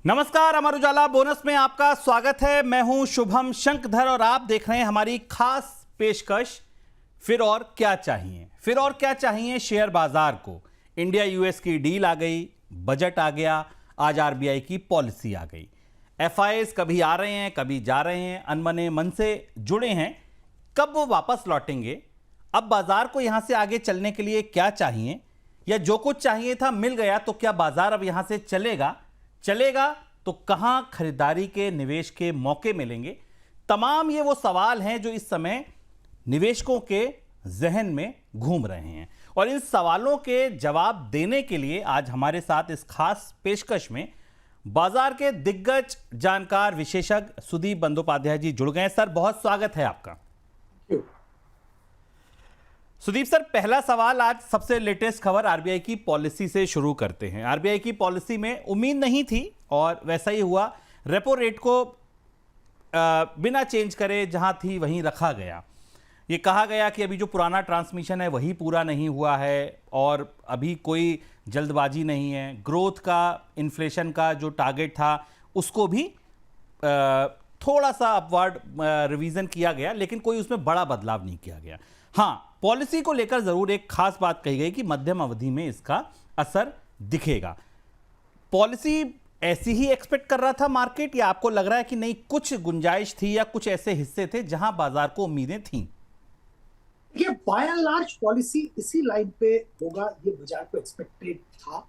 नमस्कार, अमर उजाला बोनस में आपका स्वागत है। मैं हूं शुभम शंकधर और आप देख रहे हैं हमारी खास पेशकश फिर और क्या चाहिए। फिर और क्या चाहिए शेयर बाजार को। इंडिया यूएस की डील आ गई, बजट आ गया, आज आरबीआई की पॉलिसी आ गई। एफआईएस कभी आ रहे हैं कभी जा रहे हैं, अनबने मन से जुड़े हैं, कब वो वापस लौटेंगे। अब बाजार को यहां से आगे चलने के लिए क्या चाहिए, या जो कुछ चाहिए था मिल गया तो क्या बाजार अब यहां से चलेगा तो कहां खरीदारी के निवेश के मौके मिलेंगे। तमाम ये वो सवाल हैं जो इस समय निवेशकों के जहन में घूम रहे हैं, और इन सवालों के जवाब देने के लिए आज हमारे साथ इस खास पेशकश में बाजार के दिग्गज जानकार विशेषज्ञ सुदीप बंदोपाध्याय जी जुड़ गए। सर, बहुत स्वागत है आपका। सुदीप सर, पहला सवाल, आज सबसे लेटेस्ट खबर आरबीआई की पॉलिसी से शुरू करते हैं। आरबीआई की पॉलिसी में उम्मीद नहीं थी और वैसा ही हुआ। रेपो रेट को बिना चेंज करे जहां थी वहीं रखा गया। ये कहा गया कि अभी जो पुराना ट्रांसमिशन है वही पूरा नहीं हुआ है और अभी कोई जल्दबाजी नहीं है। ग्रोथ का, इन्फ्लेशन का जो टारगेट था उसको भी थोड़ा सा अपवर्ड रिवीजन किया गया, लेकिन कोई उसमें बड़ा बदलाव नहीं किया गया। हाँ, पॉलिसी को लेकर जरूर एक खास बात कही गई कि मध्यम अवधि में इसका असर दिखेगा। पॉलिसी ऐसी ही एक्सपेक्ट कर रहा था मार्केट, या आपको लग रहा है कि नहीं, कुछ गुंजाइश थी या कुछ ऐसे हिस्से थे जहां बाजार को उम्मीदें थीं? ये बाय एंड लार्ज पॉलिसी इसी लाइन पे होगा, ये बाजार को एक्सपेक्टेड था।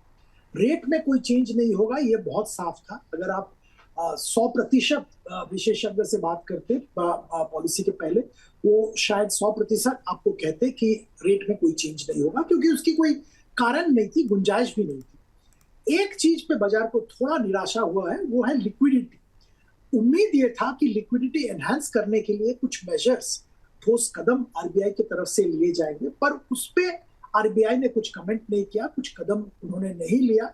रेट में कोई चेंज नहीं होगा, ये बहुत साफ था। अगर आप 100% विशेषज्ञ से बात करते पॉलिसी के पहले, वो शायद 100% आपको कहते कि रेट में कोई चेंज नहीं होगा, क्योंकि उसकी कोई कारण नहीं थी, गुंजाइश भी नहीं थी। एक चीज पे बाजार को थोड़ा निराशा हुआ है, वो है लिक्विडिटी। उम्मीद ये था कि लिक्विडिटी एनहांस करने के लिए कुछ मेजर्स, ठोस कदम आरबीआई की तरफ से लिए जाएंगे, पर उस पे आरबीआई ने कुछ कमेंट नहीं किया, कुछ कदम उन्होंने नहीं लिया।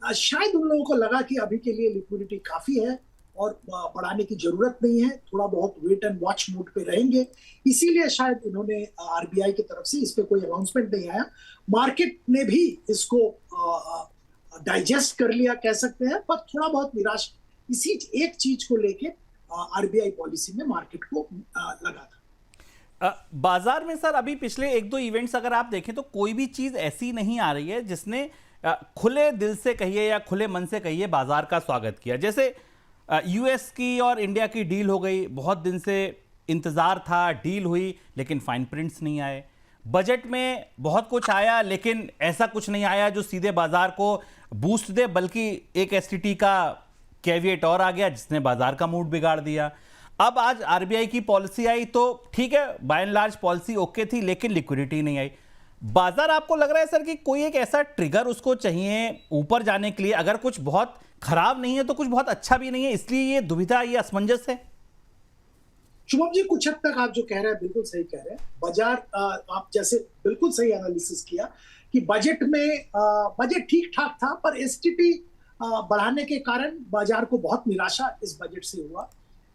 शायद उन लोगों को लगा कि अभी के लिए लिक्विडिटी काफी है और बढ़ाने की जरूरत नहीं है, थोड़ा बहुत वेट एंड वॉच मोड पे रहेंगे। इसीलिए शायद इन्होंने आरबीआई की तरफ से इस पे कोई अनाउंसमेंट नहीं आया। मार्केट ने भी इसको डाइजेस्ट कर लिया कह सकते हैं, पर थोड़ा बहुत निराश इसी एक चीज को लेके आरबीआई पॉलिसी में मार्केट को लगा था। बाजार में सर अभी पिछले एक दो इवेंट्स अगर आप देखें तो कोई भी चीज ऐसी नहीं आ रही है जिसने खुले दिल से कहिए या खुले मन से कहिए बाजार का स्वागत किया। जैसे यूएस की और इंडिया की डील हो गई, बहुत दिन से इंतजार था, डील हुई, लेकिन फाइन प्रिंट्स नहीं आए। बजट में बहुत कुछ आया, लेकिन ऐसा कुछ नहीं आया जो सीधे बाजार को बूस्ट दे, बल्कि एक एसटीटी का कैविएट और आ गया जिसने बाजार का मूड बिगाड़ दिया। अब आज आरबीआई की पॉलिसी आई तो ठीक है, by and large policy okay थी, लेकिन लिक्विडिटी नहीं आई। बाजार, आपको लग रहा है सर कि कोई एक ऐसा ट्रिगर उसको चाहिए ऊपर जाने के लिए? अगर कुछ बहुत खराब नहीं है तो कुछ बहुत अच्छा भी नहीं है, इसलिए ये दुविधा, ये असमंजस है। शुभम जी, कुछ हद तक आप जो कह रहे हैं बिल्कुल सही कह रहे हैं। बाजार, आप जैसे बिल्कुल सही एनालिसिस किया कि बजट में बजट ठीक ठाक था, पर एसटीटी बढ़ाने के कारण बाजार को बहुत निराशा इस बजट से हुआ,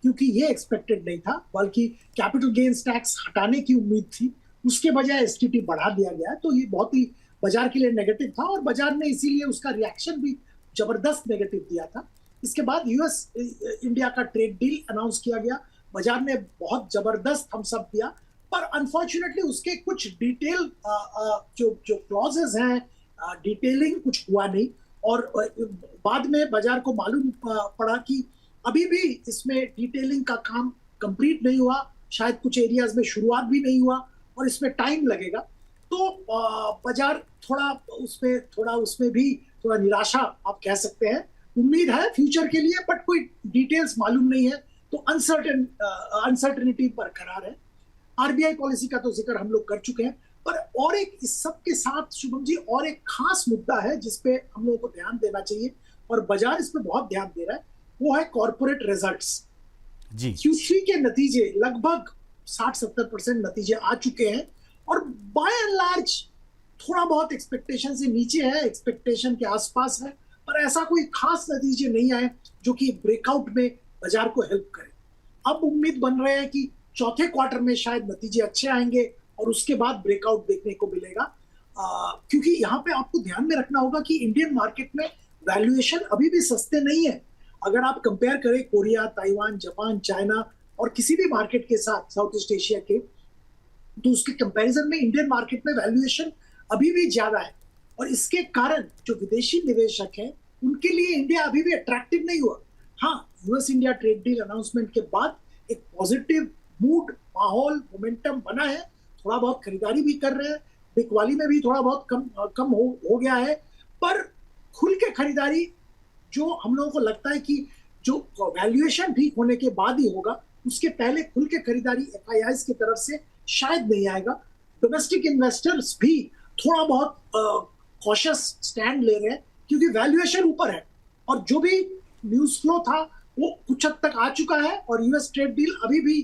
क्योंकि ये एक्सपेक्टेड नहीं था, बल्कि कैपिटल गेन्स टैक्स हटाने की उम्मीद थी, उसके बजाय एसटीटी बढ़ा दिया गया। तो ये बहुत ही बाजार के लिए नेगेटिव था, और बाजार ने इसीलिए उसका रिएक्शन भी जबरदस्त नेगेटिव दिया था। इसके बाद यूएस इंडिया का ट्रेड डील अनाउंस किया गया, बाजार ने बहुत जबरदस्त थम्स अप दिया, पर अनफॉर्चुनेटली उसके कुछ डिटेल जो क्लॉजेस हैं, डिटेलिंग कुछ हुआ नहीं, और बाद में बाजार को मालूम पड़ा कि अभी भी इसमें डिटेलिंग का काम कंप्लीट नहीं हुआ, शायद कुछ एरियाज में शुरुआत भी नहीं हुआ, और इसमें टाइम लगेगा। तो बाजार उसमें भी थोड़ा निराशा आप कह सकते हैं। उम्मीद है फ्यूचर के लिए, बट कोई डिटेल्स मालूम नहीं है, तो अनसर्टेनिटी बरकरार है। आरबीआई पॉलिसी का तो जिक्र हम लोग कर चुके हैं, पर और एक इस सब के साथ शुभम जी, और एक खास मुद्दा है जिसपे हम लोगों को ध्यान देना चाहिए, और बाजार इस पे बहुत ध्यान दे रहा है, वो है कॉर्पोरेट रिजल्ट्स जी। Q3 के नतीजे लगभग 60-70% नतीजे आ चुके हैं, और बाय एंड लार्ज थोड़ा बहुत एक्सपेक्टेशन से नीचे है, एक्सपेक्टेशन के आसपास है, पर ऐसा कोई खास नतीजे नहीं आए जो कि ब्रेकआउट में बाजार को हेल्प करे। अब उम्मीद बन रहे हैं कि चौथे क्वार्टर में शायद नतीजे अच्छे आएंगे और उसके बाद ब्रेकआउट देखने को मिलेगा, क्योंकि यहाँ पे आपको ध्यान में रखना होगा कि इंडियन मार्केट में वैल्यूएशन अभी भी सस्ते नहीं है। अगर आप कंपेयर करें कोरिया, ताइवान, जापान, चाइना और किसी भी मार्केट के साथ साउथ ईस्ट एशिया के, तो उसके कंपैरिजन में इंडियन मार्केट में वैल्यूएशन अभी भी ज्यादा है। और इसके कारण जो विदेशी निवेशक हैं उनके लिए इंडिया अभी भी अट्रैक्टिव नहीं हुआ। हाँ, US India trade deal announcement के बाद एक पॉजिटिव मूड, माहौल, मोमेंटम बना है, थोड़ा बहुत खरीदारी भी कर रहे हैं, बिकवाली में भी थोड़ा बहुत कम हो गया है, पर खुल के खरीदारी जो हम लोगों को लगता है कि जो वैल्यूएशन ठीक होने के बाद ही होगा, उसके पहले खुल के खरीदारी एफआईआईज की तरफ से शायद नहीं आएगा। डोमेस्टिक इन्वेस्टर्स भी थोड़ा बहुत कॉशियस स्टैंड ले रहे हैं क्योंकि वैल्यूएशन ऊपर है और जो भी न्यूज फ्लो था वो कुछ हद तक आ चुका है और यूएस ट्रेड डील अभी भी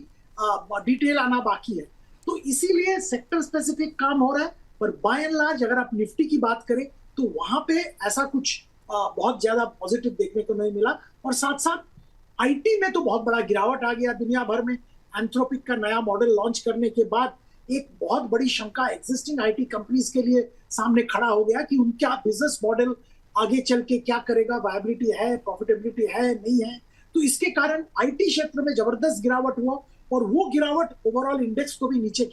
डिटेल आना बाकी है। तो इसीलिए सेक्टर स्पेसिफिक काम हो रहा है, पर बाय एंड लार्ज अगर आप निफ्टी की बात करें तो वहां पे ऐसा कुछ बहुत ज्यादा पॉजिटिव देखने को नहीं मिला। और साथ साथ आईटी में तो बहुत बड़ा गिरावट आ गया दुनिया भर में। एंथ्रोपिक का नया मॉडल लॉन्च करने के बाद एक बहुत बड़ी शंका एग्जिस्टिंग आईटी कंपनीज के लिए सामने खड़ा हो गया कि उनका बिजनेस मॉडल आगे चल के क्या करेगा, वायबिलिटी है, प्रॉफिटेबिलिटी है, नहीं है। तो इसके कारण आईटी क्षेत्र में जबरदस्त गिरावट हुआ और वो गिरावट ओवरऑल इंडेक्स को भी नीचे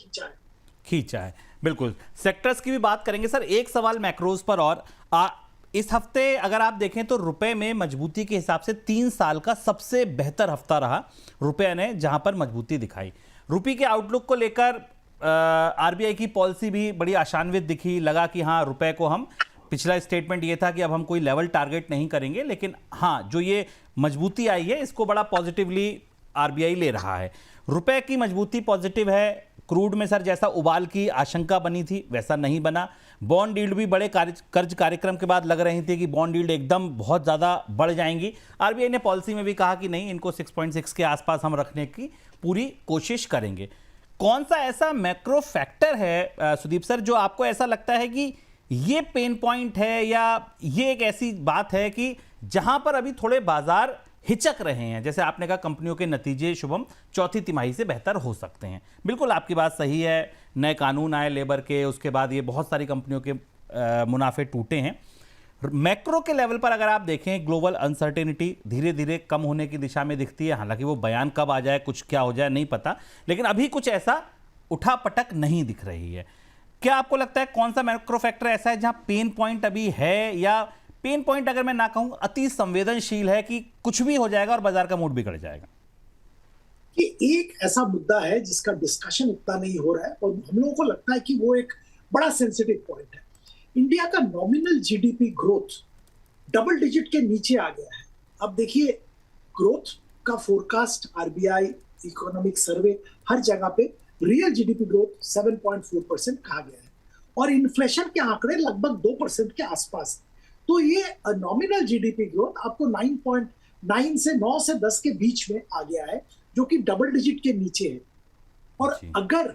खींचा है। बिल्कुल, सेक्टर्स की भी बात करेंगे सर। एक सवाल मैक्रोज पर और इस हफ्ते अगर आप देखें तो रुपए में मजबूती के हिसाब से 3 साल का सबसे बेहतर हफ्ता रहा रुपए ने, जहां पर मजबूती दिखाई। रुपये के आउटलुक को लेकर आरबीआई की पॉलिसी भी बड़ी आशान्वित दिखी। लगा कि हाँ, रुपए को हम, पिछला स्टेटमेंट ये था कि अब हम कोई लेवल टारगेट नहीं करेंगे, लेकिन हाँ, जो ये मजबूती आई है इसको बड़ा पॉजिटिवली आरबीआई ले रहा है। रुपए की मजबूती पॉजिटिव है। क्रूड में सर जैसा उबाल की आशंका बनी थी वैसा नहीं बना। बॉन्ड यील्ड भी बड़े कर्ज कार्यक्रम के बाद लग रही थी कि बॉन्ड यील्ड एकदम बहुत ज़्यादा बढ़ जाएंगी। आरबीआई ने पॉलिसी में भी कहा कि नहीं, इनको 6.6 के आसपास हम रखने की पूरी कोशिश करेंगे। कौन सा ऐसा मैक्रो फैक्टर है सुदीप सर जो आपको ऐसा लगता है कि ये पेन पॉइंट है या ये एक ऐसी बात है कि जहां पर अभी थोड़े बाजार हिचक रहे हैं? जैसे आपने कहा कंपनियों के नतीजे शुभम चौथी तिमाही से बेहतर हो सकते हैं। बिल्कुल आपकी बात सही है। नए कानून आए लेबर के, उसके बाद ये बहुत सारी कंपनियों के मुनाफे टूटे हैं। मैक्रो के लेवल पर अगर आप देखें, ग्लोबल अनसर्टेनिटी धीरे धीरे कम होने की दिशा में दिखती है। हालांकि वो बयान कब आ जाए, कुछ क्या हो जाए नहीं पता, लेकिन अभी कुछ ऐसा उठापटक नहीं दिख रही है। क्या आपको लगता है कौन सा मैक्रो फैक्टर ऐसा है जहां पेन पॉइंट अभी है, या पेन पॉइंट अगर मैं ना कहूं अति संवेदनशील है कि कुछ भी हो जाएगा और बाजार का मूड बिगड़ जाएगा? कि एक ऐसा मुद्दा है जिसका डिस्कशन उतना नहीं हो रहा है और हम लोगों को लगता है कि वो एक बड़ा सेंसिटिव पॉइंट है। इंडिया का nominal GDP growth double digit के नीचे आ गया है। अब देखिए, ग्रोथ का फोरकास्ट आरबीआई इकोनॉमिक सर्वे हर जगह पे रियल जीडीपी ग्रोथ 7.4% कहा गया है और इन्फ्लेशन के आंकड़े लगभग 2% के आसपास। तो ये नॉमिनल जीडीपी ग्रोथ आपको 9.9 से 9 से 10 के बीच में आ गया है, जो कि डबल डिजिट के नीचे है। और अगर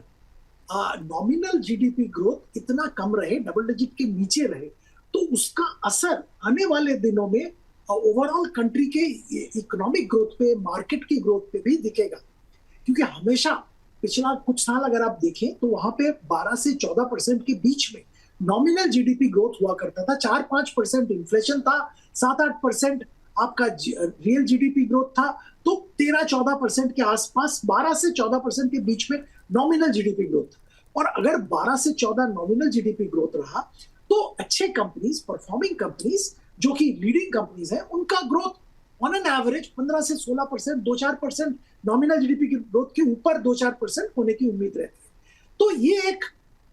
नॉमिनल जीडीपी ग्रोथ इतना कम रहे, डबल डिजिट के नीचे रहे, तो उसका असर आने वाले दिनों में ओवरऑल कंट्री के इकोनॉमिक ग्रोथ पे, मार्केट की ग्रोथ पे भी दिखेगा। क्योंकि हमेशा पिछला कुछ साल अगर आप देखें तो वहां पे 12 से 14% के बीच में नॉमिनल जीडीपी ग्रोथ हुआ करता था। 4-5% इन्फ्लेशन था, 7-8% आपका रियल जीडीपी ग्रोथ था, तो 13-14% के आसपास, 12 से 14% के बीच में नॉमिनल जीडीपी ग्रोथ। और अगर 12 से 14 नॉमिनल जीडीपी ग्रोथ रहा तो अच्छे कंपनीज, परफॉर्मिंग कंपनीज जो कि लीडिंग कंपनीज हैं, उनका ग्रोथ ऑन एन एवरेज 15 से 16%, 2-4% नॉमिनल जीडीपी की ग्रोथ के ऊपर 2-4% होने की उम्मीद रहती है। तो ये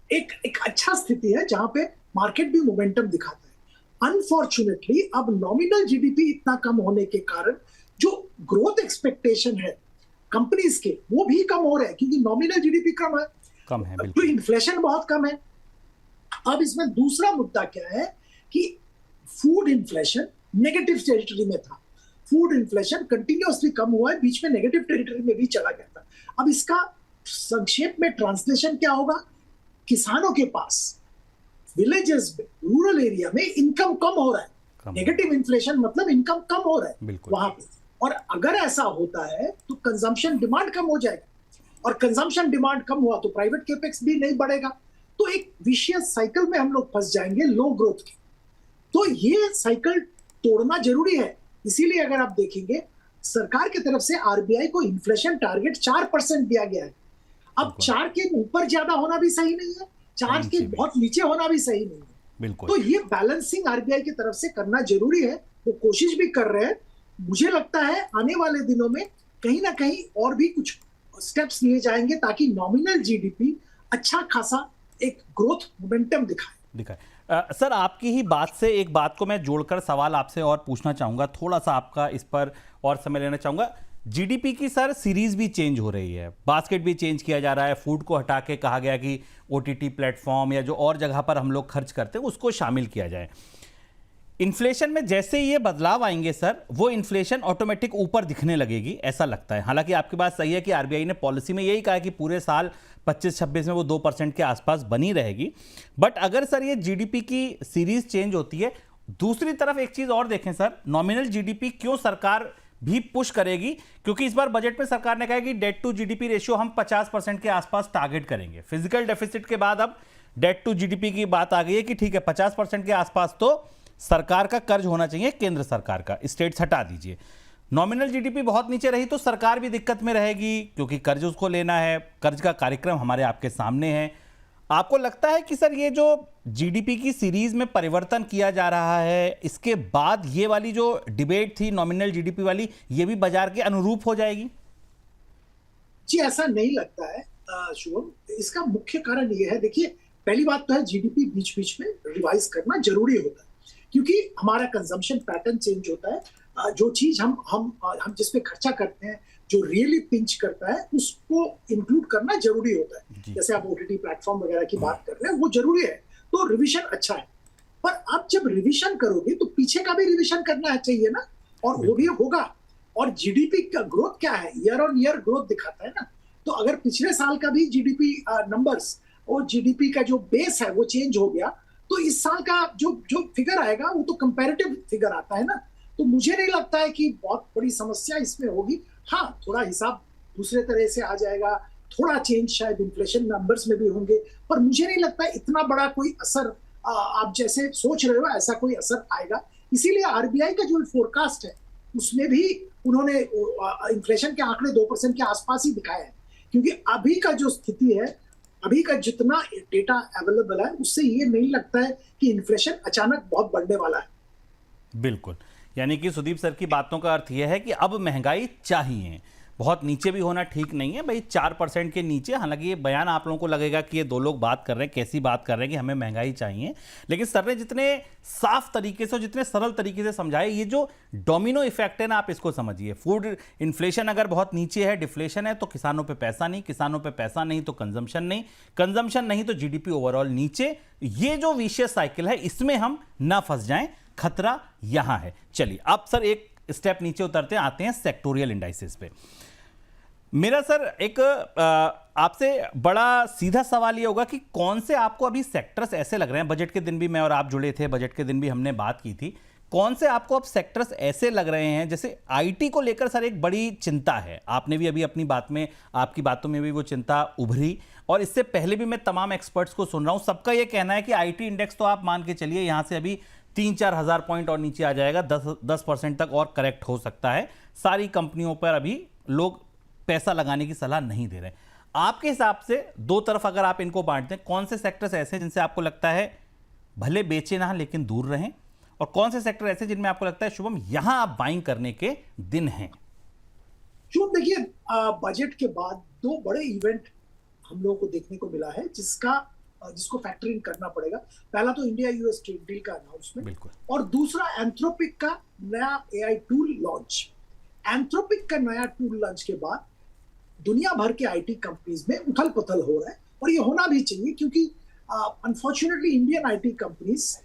एक अच्छा स्थिति है जहां पे मार्केट भी मोमेंटम दिखाता है। अनफॉर्चुनेटली अब नॉमिनल जीडीपी इतना कम होने के कारण जो ग्रोथ एक्सपेक्टेशन है कंपनीज के, वो भी कम हो रहे हैं क्योंकि नॉमिनल जीडीपी कम है, तो इन्फ्लेशन बहुत कम है। अब इसमें दूसरा मुद्दा क्या है कि फूड इन्फ्लेशन नेगेटिव टेरिटरी में था। फूड इन्फ्लेशन कंटिन्यूअसली कम हुआ है, बीच में नेगेटिव टेरिटरी में भी चला गया था। अब इसका संक्षेप में ट्रांसलेशन क्या होगा? किसानों के पास विलेजेस में, रूरल एरिया में इनकम कम हो रहा है। नेगेटिव इन्फ्लेशन मतलब इनकम कम हो रहा है वहां पे। और अगर ऐसा होता है तो कंजम्पशन डिमांड कम हो जाएगा, और कंजम्पशन डिमांड कम हुआ तो प्राइवेट कैपेक्स भी नहीं बढ़ेगा। तो एक विशियस साइकिल में हम लोग फंस जाएंगे लो ग्रोथ के। तो ये साइकिल तोड़ना जरूरी है। इसीलिए अगर आप देखेंगे सरकार की तरफ से आरबीआई को इन्फ्लेशन टारगेट 4% दिया गया है। अब बिल्कुल। 4 के ऊपर ज्यादा होना भी सही नहीं है, 4 के नीचे भी। बहुत नीचे होना भी सही नहीं है। बिल्कुल। तो ये बैलेंसिंग आरबीआई की तरफ से करना जरूरी है, वो कोशिश भी कर रहे हैं। मुझे लगता है आने वाले दिनों में कहीं ना कहीं और भी कुछ स्टेप्स लिए जाएंगे ताकि नॉमिनल जीडीपी अच्छा खासा एक ग्रोथ मोमेंटम दिखाए। सर, आपकी ही बात से एक बात को मैं जोड़कर सवाल आपसे और पूछना चाहूंगा, थोड़ा सा आपका इस पर और समय लेना चाहूंगा। जीडीपी की सर सीरीज भी चेंज हो रही है, बास्केट भी चेंज किया जा रहा है, फूड को हटा के कहा गया कि ओटीटी प्लेटफॉर्म या जो और जगह पर हम लोग खर्च करते हैं उसको शामिल किया जाए। इन्फ्लेशन में जैसे ये बदलाव आएंगे सर, वो इन्फ्लेशन ऑटोमेटिक ऊपर दिखने लगेगी, ऐसा लगता है। हालांकि आपकी बात सही है कि आरबीआई ने पॉलिसी में यही कहा कि पूरे साल 25-26 में वो 2% के आसपास बनी रहेगी। बट अगर सर ये जीडीपी की सीरीज चेंज होती है, दूसरी तरफ एक चीज और देखें सर, नॉमिनल जीडीपी क्यों सरकार भी पुश करेगी, क्योंकि इस बार बजट में सरकार ने कहा कि डेट टू जीडीपी रेशियो हम 50% के आसपास टारगेट करेंगे। फिजिकल डेफिसिट के बाद अब डेट टू जीडीपी की बात आ गई है कि ठीक है 50% के आसपास तो सरकार का कर्ज होना चाहिए, केंद्र सरकार का, स्टेट्स हटा दीजिए। नॉमिनल जीडीपी बहुत नीचे रही तो सरकार भी दिक्कत में रहेगी, क्योंकि कर्ज उसको लेना है, कर्ज का कार्यक्रम हमारे आपके सामने है। आपको लगता है कि सर ये जो जीडीपी की सीरीज में परिवर्तन किया जा रहा है, इसके बाद ये वाली जो डिबेट थी नॉमिनल जीडीपी वाली, ये भी बाजार के अनुरूप हो जाएगी? जी ऐसा नहीं लगता है शुभम। इसका मुख्य कारण ये है, देखिए पहली बात तो है जीडीपी बीच बीच में रिवाइज करना जरूरी होता है, क्योंकि हमारा कंजम्पशन पैटर्न चेंज होता है। जो चीज हम जिस पे खर्चा करते हैं, जो रियली पिंच करता है, उसको इंक्लूड करना जरूरी होता है। जैसे आप ओटीटी प्लेटफॉर्म वगैरह की बात कर रहे हैं, वो जरूरी है, तो रिवीजन अच्छा है। पर आप जब रिवीजन करोगे तो पीछे का भी रिवीजन करना चाहिए ना, और वो भी होगा। और जीडीपी का ग्रोथ क्या है, ईयर ऑन ईयर ग्रोथ दिखाता है ना। तो अगर पिछले साल का भी जीडीपी नंबर्स और जीडीपी का जो बेस है वो चेंज हो गया, तो इस साल का जो फिगर आएगा वो तो कंपैरेटिव फिगर आता है ना। तो मुझे नहीं लगता है कि बहुत बड़ी समस्या इसमें होगी। हाँ, थोड़ा हिसाब दूसरे तरह से आ जाएगा, थोड़ा चेंज शायद इन्फ्लेशन नंबर्स में भी होंगे, पर मुझे नहीं लगता इतना बड़ा कोई असर आप जैसे सोच रहे हो ऐसा कोई असर आएगा। इसीलिए आरबीआई का जो फोरकास्ट है उसमें भी उन्होंने इन्फ्लेशन के आंकड़े 2% के आसपास ही दिखाए हैं, क्योंकि अभी का जो स्थिति है, अभी का जितना डेटा अवेलेबल है, उससे ये नहीं लगता है कि इन्फ्लेशन अचानक बहुत बढ़ने वाला है। बिल्कुल, यानी कि सुदीप सर की बातों का अर्थ यह है कि अब महंगाई चाहिए, बहुत नीचे भी होना ठीक नहीं है भाई, 4% के नीचे। हालांकि ये बयान आप लोगों को लगेगा कि ये दो लोग बात कर रहे हैं, कैसी बात कर रहे हैं कि हमें महंगाई चाहिए, लेकिन सर ने जितने साफ तरीके से और जितने सरल तरीके से समझाए, ये जो डोमिनो इफेक्ट है ना, आप इसको समझिए। फूड इन्फ्लेशन अगर बहुत नीचे है, डिफ्लेशन है, तो किसानों पे पैसा नहीं, किसानों पे पैसा नहीं तो कंजम्पशन नहीं, कंजम्पशन नहीं तो जीडीपी ओवरऑल नीचे। ये जो विशेष साइकिल है, इसमें हम ना फंस जाएं, खतरा यहां है। चलिए अब सर एक स्टेप नीचे उतरते हैं, आते हैं सेक्टोरियल इंडाइसेस पे। मेरा सर एक आपसे बड़ा सीधा सवाल ये होगा कि कौन से आपको अभी सेक्टर्स ऐसे लग रहे हैं, बजट के दिन भी मैं और आप जुड़े थे, बजट के दिन भी हमने बात की थी, कौन से आपको अब सेक्टर्स ऐसे लग रहे हैं, जैसे आईटी को लेकर सर एक बड़ी चिंता है, आपने भी अभी अपनी बात में, आपकी बातों में भी वो चिंता उभरी, और इससे पहले भी मैं तमाम एक्सपर्ट्स को सुन रहा हूं, सबका ये कहना है कि आईटी इंडेक्स तो आप मान के चलिए यहां से अभी 3-4 हज़ार पॉइंट और नीचे आ जाएगा, 10% तक और करेक्ट हो सकता है। सारी कंपनियों पर अभी लोग पैसा लगाने की सलाह नहीं दे रहे। आपके हिसाब से दो तरफ अगर आप इनको बांटते हैं, कौन से सेक्टर्स ऐसे जिनसे आपको लगता है भले बेचे ना लेकिन दूर रहें, और कौन से सेक्टर ऐसे जिनमें आपको लगता है शुभम यहां आप बाइंग करने के दिन हैं? शुभम देखिए, बजट के बाद दो बड़े इवेंट हम लोगों को देखने को मिला है जिसको फैक्टर इन करना पड़ेगा। पहला तो इंडिया यूएस ट्रेड डील का अनाउंसमेंट, और दूसरा एंथ्रोपिक का नया एआई टूल लॉन्च। एंथ्रोपिक का नया टूल लॉन्च के बाद दुनिया भर के आईटी कंपनीज में उथल पुथल हो रहा है, और ये होना भी चाहिए, क्योंकि अनफॉर्चुनेटली इंडियन आईटी कंपनीज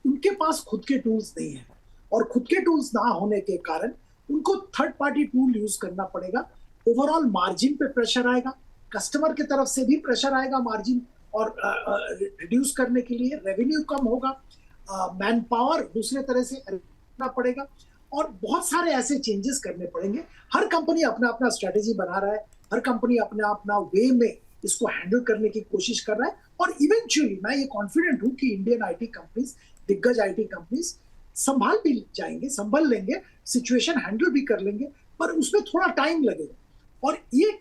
उनके पास खुद के टूल्स नहीं है, और खुद के टूल्स ना होने के कारण उनको थर्ड पार्टी टूल यूज करना पड़ेगा। ओवरऑल मार्जिन पे प्रेशर आएगा, कस्टमर की तरफ से भी प्रेशर आएगा मार्जिन और रिड्यूस करने के लिए, रेवेन्यू कम होगा, मैन पावर दूसरे तरह से करना पड़ेगा, और बहुत सारे ऐसे चेंजेस करने पड़ेंगे। हर कंपनी अपना अपना स्ट्रेटेजी बना रहा है, हर कंपनी अपना अपना वे में इसको हैंडल करने की कोशिश कर रहा है, और इवेंचुअली मैं ये कॉन्फिडेंट हूं कि इंडियन आईटी कंपनीज, दिग्गज आईटी कंपनीज संभाल भी जाएंगे, संभल लेंगे, सिचुएशन हैंडल भी कर लेंगे, पर उसमें थोड़ा टाइम लगेगा। और ये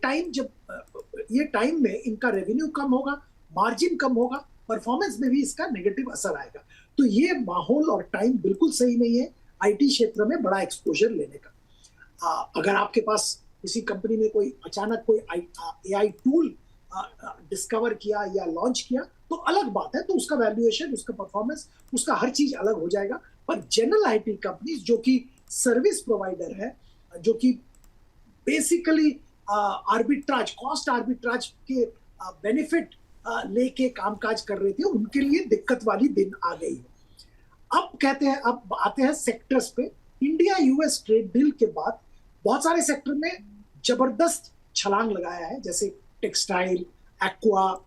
टाइम में इनका रेवेन्यू कम होगा, मार्जिन कम होगा, परफॉर्मेंस में भी इसका नेगेटिव असर आएगा। तो ये माहौल और टाइम बिल्कुल सही नहीं है आईटी क्षेत्र में बड़ा एक्सपोजर लेने का। अगर आपके पास किसी कंपनी ने कोई अचानक कोई एआई टूल डिस्कवर किया या लॉन्च किया तो अलग बात है, तो उसका वैल्यूएशन, उसका परफॉर्मेंस, उसका हर चीज अलग हो जाएगा। पर जनरल आईटी कंपनीज जो कि सर्विस प्रोवाइडर है, जो कि बेसिकली आर्बिट्राज, कॉस्ट आर्बिट्राज के बेनिफिट लेके कामकाज कर रहे थे, उनके लिए दिक्कत वाली दिन आ गई है। अब आते हैं सेक्टर्स पे। इंडिया यूएस ट्रेड डील के बाद बहुत सारे सेक्टर में जबरदस्त छलांग लगाया है, जैसे textile, aqua,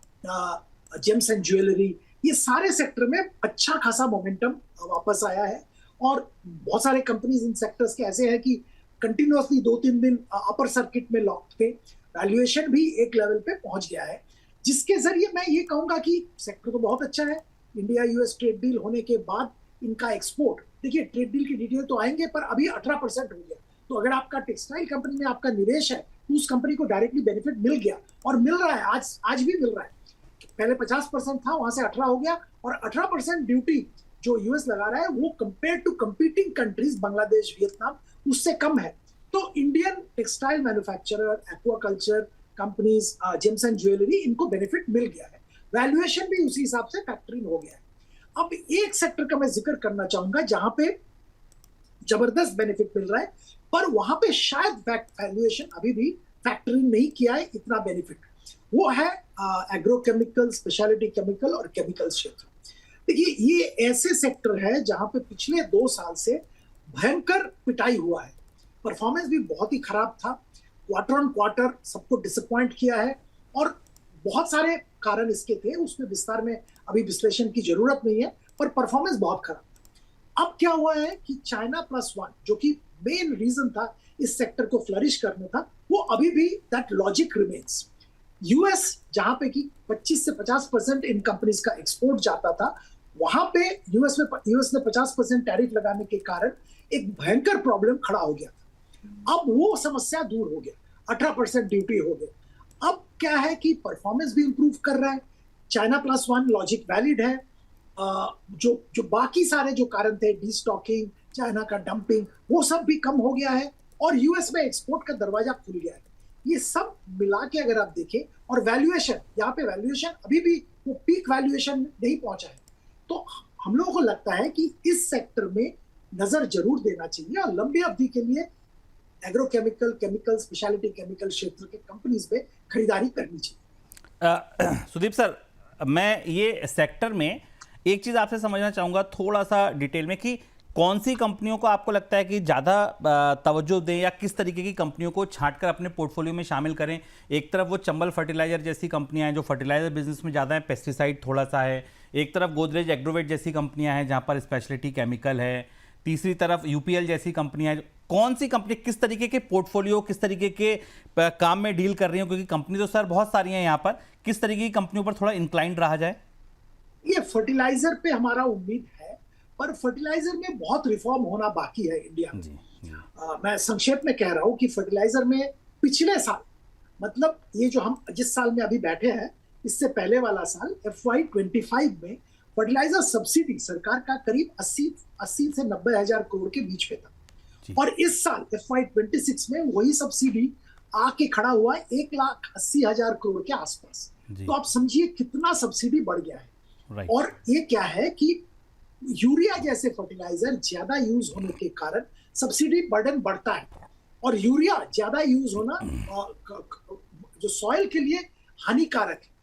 James and jewellery, ये सारे सेक्टर में अच्छा खासा मोमेंटम वापस आया है। और बहुत सारे कंपनीज इन सेक्टर्स के ऐसे हैं कि कंटिन्यूअसली 2-3 दिन अपर सर्किट में लॉक थे, वैल्यूएशन भी एक लेवल पे पहुंच गया है, जिसके जरिए मैं ये कहूंगा कि सेक्टर तो बहुत अच्छा है। इंडिया यूएस ट्रेड डील होने के बाद इनका एक्सपोर्ट, देखिए ट्रेड डील की डिटेल तो आएंगे, पर अभी 18% हो गया। तो अगर आपका टेक्सटाइल कंपनी में आपका निवेश है तो उस कंपनी को डायरेक्टली बेनिफिट मिल गया और मिल रहा है, आज भी मिल रहा है। पहले 50% था, वहां से 18 हो गया, और 18% ड्यूटी जो यूएस लगा रहा है वो compare to competing countries Bangladesh, Vietnam, उससे कम है। तो Indian textile manufacturer, aquaculture companies, gems and jewellery, इनको बेनिफिट मिल गया है, वैल्यूएशन भी उसी हिसाब से फैक्टरिंग हो गया है। अब एक सेक्टर का मैं जिक्र करना चाहूंगा जहां पे जबरदस्त बेनिफिट मिल रहा है, पर वहां पे शायद वैल्यूएशन अभी भी फैक्टरिंग नहीं किया है इतना बेनिफिट। वो है एग्रोकेमिकल, स्पेशलिटी केमिकल और केमिकल क्षेत्र। देखिए ये ऐसे सेक्टर है जहां पे पिछले 2 साल से भयंकर पिटाई हुआ है, परफॉर्मेंस भी बहुत ही खराब था, क्वार्टर ऑन क्वार्टर सबको डिसअपॉइंट किया है, और बहुत सारे कारण इसके थे, उसमें विस्तार में अभी विश्लेषण की जरूरत नहीं है, पर परफॉर्मेंस बहुत खराब था। अब क्या हुआ है कि China Plus One, जो कि मेन रीजन था इस सेक्टर को फ्लरिश करने का, वो अभी भी दैट लॉजिक रिमेन्स। यूएस जहां पे कि 25 से 50% इन कंपनीज का एक्सपोर्ट जाता था, वहां पे यूएस ने 50% टैरिफ लगाने के कारण एक भयंकर प्रॉब्लम खड़ा हो गया था। अब वो समस्या दूर हो गया, 18% ड्यूटी हो गया। अब क्या है कि परफॉर्मेंस भी इंप्रूव कर रहा है, China Plus One logic valid है, जो बाकी सारे जो कारण थे, डीस्टॉकिंग, चाइना का डंपिंग, वो सब भी कम हो गया है, और यूएस में एक्सपोर्ट का दरवाजा खुल गया है। ये सब मिला के अगर आप देखें, और वैल्यूएशन, यहाँ पे वैल्यूएशन अभी भी वो पीक वैल्यूएशन नहीं पहुंचा है, तो हम लोगों को लगता है कि इस सेक्टर में नजर जरूर देना चाहिए, और लंबी अवधि के लिए एग्रोकेमिकल, केमिकल, स्पेशलिटी केमिकल क्षेत्र के कंपनीज में खरीदारी करनी चाहिए। सुदीप सर, मैं ये सेक्टर में एक चीज आपसे समझना चाहूंगा थोड़ा सा डिटेल में, कि कौन सी कंपनियों को आपको लगता है कि ज़्यादा तवज्जो दें, या किस तरीके की कंपनियों को छांटकर अपने पोर्टफोलियो में शामिल करें। एक तरफ वो चंबल फर्टिलाइजर जैसी कंपनियां हैं जो फर्टिलाइजर बिजनेस में ज़्यादा है, पेस्टिसाइड थोड़ा सा है। एक तरफ गोदरेज एग्रोवेट जैसी कंपनियां हैं जहां पर स्पेशलिटी केमिकल है। तीसरी तरफ यूपीएल जैसी कंपनियां हैं। कौन सी कंपनी किस तरीके के पोर्टफोलियो, किस तरीके के काम में डील कर रही हैं, क्योंकि कंपनी तो सर बहुत सारी हैं यहाँ पर, किस तरीके की कंपनियों पर थोड़ा इंक्लाइंड रहा जाए? ये फर्टिलाइजर पे हमारा उम्मीद है, पर फर्टिलाइजर में बहुत रिफॉर्म होना बाकी है इंडिया में। मैं संक्षेप में कह रहा हूं कि फर्टिलाइजर में पिछले साल, मतलब ये जो हम जिस साल में अभी बैठे हैं, इससे पहले वाला साल FY25 में फर्टिलाइजर सब्सिडी सरकार का करीब 80 से 90 हजार करोड़ के बीच में था, और इस साल FY26 में वही सब्सिडी आके खड़ा हुआ है 1,80,000 करोड़ के आसपास। तो आप समझिए कितना सब्सिडी बढ़ गया है। और ये क्या है कि यूरिया जैसे फर्टिलाइजर ज्यादा यूज होने के कारण सब्सिडी बर्डन बढ़ता है, और यूरिया ज्यादा यूज होना जो सॉइल के लिए हानिकारक है।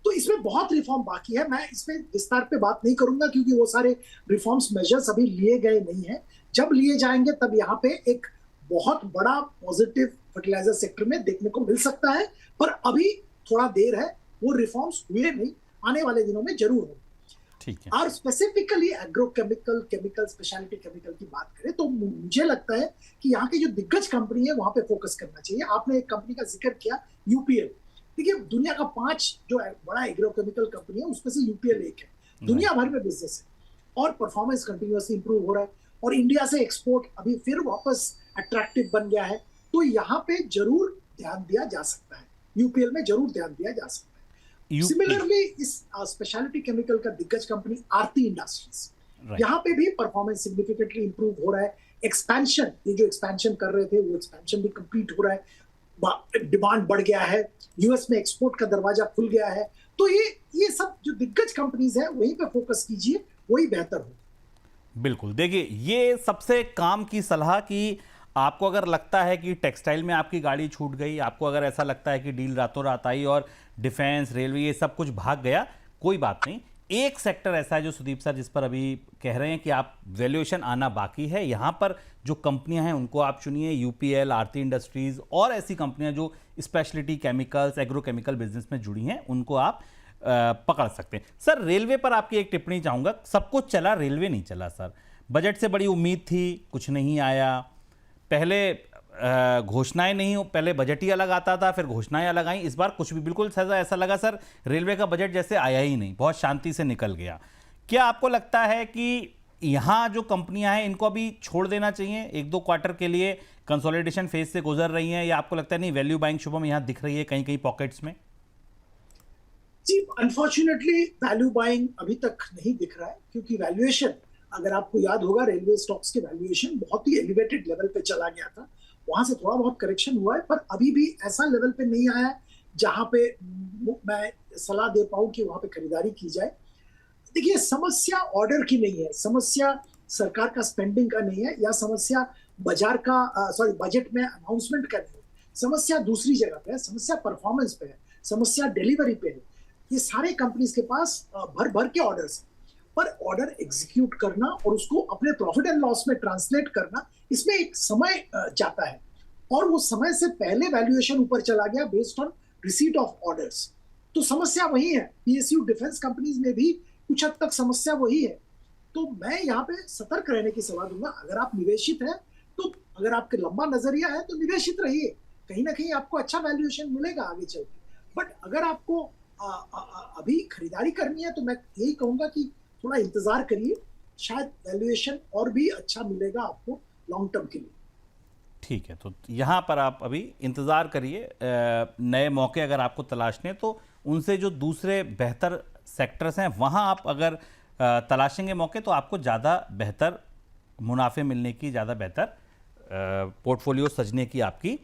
तो इसमें बहुत रिफॉर्म बाकी है, मैं इसमें विस्तार पे बात नहीं करूंगा, क्योंकि वो सारे रिफॉर्म्स मेजर्स अभी लिए गए नहीं है। जब लिए जाएंगे तब यहाँ पे एक बहुत बड़ा पॉजिटिव फर्टिलाइजर सेक्टर में देखने को मिल सकता है, पर अभी थोड़ा देर है, वो रिफॉर्म्स हुए नहीं, आने वाले दिनों में जरूर हो। ठीक है। और specifically agrochemical, chemical, speciality chemical की बात करें तो मुझे लगता है कि यहाँ की जो दिग्गज कंपनी है वहां पे फोकस करना चाहिए। आपने एक कंपनी का जिक्र किया, यूपीएल। देखिए दुनिया का 5 जो बड़ा एग्रोकेमिकल कंपनी है उसमें से यूपीएल एक है, दुनिया भर में बिजनेस है, और परफॉर्मेंस कंटिन्यूअसली इंप्रूव हो रहा है और इंडिया से एक्सपोर्ट अभी फिर वापस अट्रैक्टिव बन गया है, तो यहाँ पे जरूर ध्यान दिया जा सकता है, यूपीएल में जरूर ध्यान दिया जा सकता है। सिमिलरली इस स्पेशलिटी केमिकल का दिग्गज कंपनी आरती इंडस्ट्रीज, यहाँ पे भी परफॉर्मेंस सिग्निफिकेंटली इंप्रूव हो रहा है। एक्सपेंशन, ये जो एक्सपेंशन कर रहे थे वो एक्सपेंशन भी कंप्लीट हो रहा है, डिमांड बढ़ गया है, यूएस में एक्सपोर्ट का दरवाजा खुल गया है। तो ये सब जो दिग्गज कंपनीज है वहीं पे फोकस कीजिए, वही बेहतर हो। बिल्कुल, देखिए ये सबसे काम की सलाह कि आपको अगर लगता है कि टेक्सटाइल में आपकी गाड़ी छूट गई, आपको अगर ऐसा लगता है कि डील रातों रात आई और डिफेंस, रेलवे, ये सब कुछ भाग गया, कोई बात नहीं। एक सेक्टर ऐसा है जो सुदीप सर जिस पर अभी कह रहे हैं कि आप वैल्यूएशन आना बाकी है, यहाँ पर जो कंपनियां हैं उनको आप चुनिए, यूपीएल, आरती इंडस्ट्रीज और ऐसी कंपनियां जो स्पेशलिटी केमिकल्स, एग्रोकेमिकल बिजनेस में जुड़ी हैं, उनको आप पकड़ सकते हैं। सर रेलवे पर आपकी एक टिप्पणी चाहूँगा, सब कुछ चला, रेलवे नहीं चला सर। बजट से बड़ी उम्मीद थी, कुछ नहीं आया, पहले घोषणाएं नहीं हो, पहले बजट ही अलग आता था, फिर घोषणाएं अलग आई, इस बार कुछ भी बिल्कुल ऐसा लगा सर रेलवे का बजट जैसे आया ही नहीं, बहुत शांति से निकल गया। क्या आपको लगता है कि यहाँ जो कंपनियां हैं इनको अभी छोड़ देना चाहिए, एक दो क्वार्टर के लिए कंसोलिडेशन फेज से गुजर रही हैं, या आपको लगता है नहीं वैल्यू बाइंग शुभम यहाँ दिख रही है कहीं कहीं पॉकेट्स में? जी अनफॉर्चुनेटली वैल्यू बाइंग अभी तक नहीं दिख रहा है, क्योंकि वैल्यूएशन, अगर आपको याद होगा, रेलवे स्टॉक्स के वैल्यूएशन बहुत ही एलिवेटेड लेवल पे चला गया था, वहां से थोड़ा बहुत करेक्शन हुआ है, पर अभी भी ऐसा लेवल पे नहीं आया है जहां पे मैं सलाह दे पाऊं कि वहां पे खरीदारी की जाए। देखिए समस्या ऑर्डर की नहीं है, समस्या सरकार का स्पेंडिंग का नहीं है, या समस्या बाजार का बजट में अनाउंसमेंट का नहीं है, समस्या दूसरी जगह पे है, समस्या परफॉर्मेंस पे है, समस्या डिलीवरी पे है। ये सारे कंपनीज के पास भर भर के ऑर्डर्स, पर ऑर्डर एग्जीक्यूट करना और उसको अपने प्रॉफिट एंड लॉस में ट्रांसलेट करना, इसमें एक समय जाता है, और वो समय से पहले वैल्यूएशन ऊपर चला गया based on receipt of orders. तो समस्या वही है, पीएसयू डिफेंस कंपनीज में भी कुछ हद तक समस्या वही है। तो मैं यहाँ पे सतर्क रहने की सलाह दूंगा। अगर आप निवेशित है, तो अगर आपके लंबा नजरिया है तो निवेशित रहिए, कहीं ना कहीं आपको अच्छा वैल्यूएशन मिलेगा आगे चल के। बट अगर आपको अभी खरीदारी करनी है तो मैं यही कहूंगा कि थोड़ा इंतजार करिए, शायद वैल्यूएशन और भी अच्छा मिलेगा आपको लॉन्ग टर्म के लिए। ठीक है, तो यहाँ पर आप अभी इंतज़ार करिए, नए मौके अगर आपको तलाशने तो उनसे जो दूसरे बेहतर सेक्टर्स हैं वहाँ आप अगर तलाशेंगे मौके तो आपको ज़्यादा बेहतर मुनाफे मिलने की, ज़्यादा बेहतर पोर्टफोलियो सजने की आपकी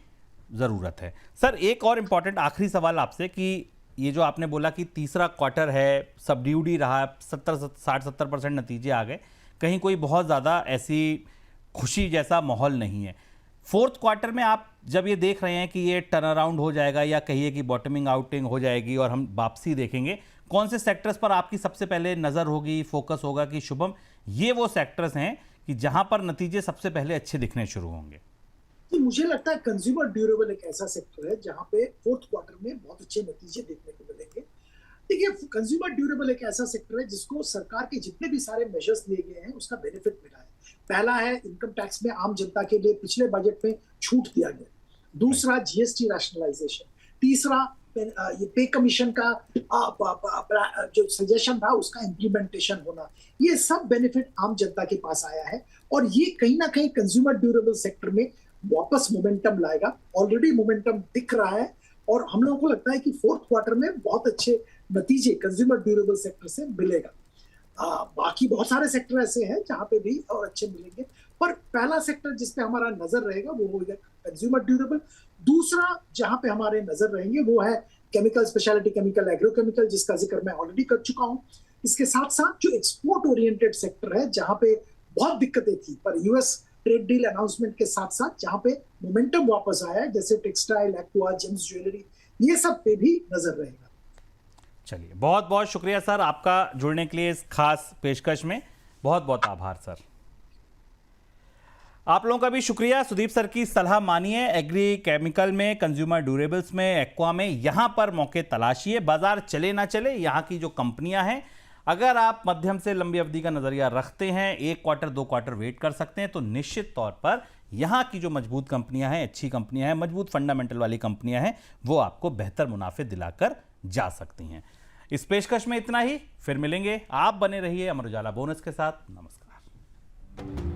ज़रूरत है। सर एक और इम्पॉर्टेंट आखिरी सवाल आपसे कि ये जो आपने बोला कि तीसरा क्वार्टर है, सबड्यूड ही रहा, 60-70% नतीजे आ गए, कहीं कोई बहुत ज़्यादा ऐसी खुशी जैसा माहौल नहीं है। फोर्थ क्वार्टर में आप जब ये देख रहे हैं कि ये टर्न अराउंड हो जाएगा या कहिए कि बॉटमिंग आउटिंग हो जाएगी और हम वापसी देखेंगे, कौन से सेक्टर्स पर आपकी सबसे पहले नज़र होगी, फोकस होगा कि शुभम ये वो सेक्टर्स हैं कि जहां पर नतीजे सबसे पहले अच्छे दिखने शुरू होंगे? तो मुझे लगता है कंज्यूमर ड्यूरेबल एक ऐसा सेक्टर है जहां पे फोर्थ क्वार्टर में बहुत अच्छे नतीजे देखने को मिलेंगे। देखिए कंज्यूमर ड्यूरेबल एक ऐसा सेक्टर है जिसको सरकार के जितने भी सारे मेजर्स लिए गए हैं उसका बेनिफिट मिला है। पहला है इनकम टैक्स में आम जनता के लिए पिछले बजट में छूट दिया गया, दूसरा जीएसटी रैशनलाइजेशन, तीसरा ये पे कमीशन का जो सजेशन था उसका इम्प्लीमेंटेशन होना, ये सब बेनिफिट आम जनता के पास आया है और ये कहीं ना कहीं कंज्यूमर ड्यूरेबल सेक्टर में वापस मोमेंटम लाएगा। ऑलरेडी मोमेंटम दिख रहा है और हम लोगों को लगता है कि फोर्थ क्वार्टर में बहुत अच्छे नतीजे कंज्यूमर ड्यूरेबल सेक्टर से मिलेगा। बाकी बहुत सारे सेक्टर ऐसे हैं जहां पे भी और अच्छे मिलेंगे, पर पहला सेक्टर जिस पे हमारा नजर रहेगा वो होगा कंज्यूमर ड्यूरेबल। दूसरा जहां पे हमारे नजर रहेंगे वो है केमिकल, स्पेशलिटी केमिकल, एग्रोकेमिकल, जिसका जिक्र मैं ऑलरेडी कर चुका हूं। इसके साथ साथ जो एक्सपोर्ट ओरिएंटेड सेक्टर है जहां पे बहुत दिक्कतें थी, पर यूएस ट्रेड डील अनाउंसमेंट के साथ साथ जहां पे मोमेंटम वापस आया है, जैसे टेक्सटाइल, एक्वा, जेम्स ज्वेलरी, ये सब पे भी नजर रहेगा। चलिए, बहुत बहुत शुक्रिया सर आपका जुड़ने के लिए इस खास पेशकश में, बहुत बहुत आभार सर। आप लोगों का भी शुक्रिया, सुदीप सर की सलाह मानिए, एग्री केमिकल में, कंज्यूमर ड्यूरेबल्स में, एक्वा में, यहां पर मौके तलाशिए। बाजार चले ना चले, यहां की जो कंपनियां हैं, अगर आप मध्यम से लंबी अवधि का नजरिया रखते हैं, एक क्वार्टर दो क्वार्टर वेट कर सकते हैं, तो निश्चित तौर पर यहाँ की जो मजबूत कंपनियां हैं, अच्छी कंपनियां हैं, मजबूत फंडामेंटल वाली कंपनियां हैं, वो आपको बेहतर मुनाफे दिलाकर जा सकती हैं। इस पेशकश में इतना ही, फिर मिलेंगे। आप बने रहिए अमर उजाला बोनस के साथ। नमस्कार।